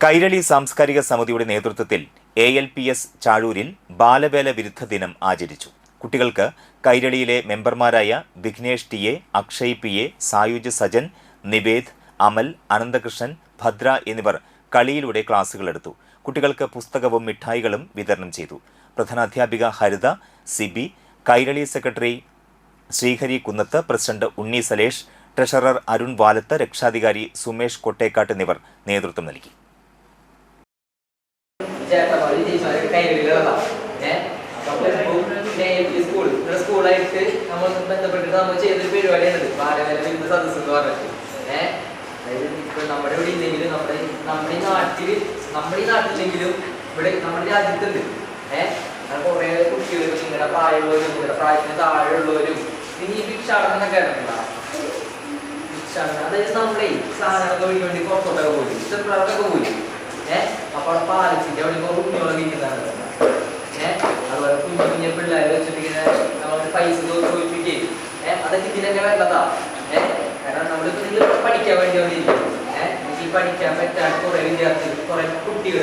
കൈരളി സാംസ്കാരിക സമിതിയുടെ നേതൃത്വത്തിൽ ALPS ചാഴൂരിൽ ബാലവേല വിരുദ്ധ ദിനം ആചരിച്ചു. കുട്ടികൾക്ക് കൈരളിയിലെ മെമ്പർമാരായ വിഘ്നേഷ് ടി.എ, അക്ഷയ് പി.എ, സായുജ് സജൻ, നിവേദ്, അമൽ, അനന്തകൃഷ്ണൻ, ഭദ്ര എന്നിവർ കളിയിലൂടെ ക്ലാസുകളെടുത്തു. കുട്ടികൾക്ക് പുസ്തകവും മിഠായികളും വിതരണം ചെയ്തു. പ്രധാനാധ്യാപിക ഹരിത, സിബി, കൈരളി സെക്രട്ടറി ശ്രീഹരി കുന്നത്ത്, പ്രസിഡന്റ് ഉണ്ണി സലേഷ്, ട്രഷറർ അരുൺ വാലത്ത്, രക്ഷാധികാരി സുമേഷ് കൊട്ടേക്കാട്ട് എന്നിവർ നേതൃത്വം നൽകി. സ്കൂളായിട്ട് നമ്മൾ ബന്ധപ്പെട്ടിട്ട് നമ്മൾ ചെയ്തൊരു പരിപാടിയാണിത്. ബാലവേല വിരുദ്ധ സദസ്സ് എന്ന് പറഞ്ഞിട്ട് ഇപ്പൊ നമ്മുടെ ഇവിടെ ഇല്ലെങ്കിലും നമ്മുടെ ഈ നാട്ടിലെങ്കിലും ഇവിടെ നമ്മുടെ രാജ്യത്തുണ്ട്. കുറെ കുട്ടികൾ നിങ്ങളുടെ പ്രായമുള്ളവരും നിങ്ങളുടെ പ്രായത്തിന് താഴെയുള്ളവരും ഇനി ഈ ഭിക്ഷാടനം കേട്ടിട്ടുണ്ടോ? ഭിക്ഷാടനം അതായത് നമ്മളെ സാധനങ്ങൾക്ക് വേണ്ടി പുറത്തോട്ടൊക്കെ പോയി ചെറുപ്രാളൊക്കെ പോയി അപ്പോൾ പാലസിന്റെ അവിടെ കുഞ്ഞോളം ഇരിക്കുന്നതാണ്. അതുപോലെ കുഞ്ഞു പിള്ളേർ വെച്ചിട്ടിങ്ങനെ നമ്മൾ പൈസ ചോദിപ്പിക്കുകയും അതൊക്കെ ഇതിനൊക്കെ വേണ്ടതാ. കാരണം നമ്മളിപ്പോ നിങ്ങൾ പഠിക്കാൻ വേണ്ടി വന്നിരിക്കും. ഈ പഠിക്കാൻ പറ്റാത്ത കുറെ വിദ്യാർത്ഥികൾ കുറെ കുട്ടികൾ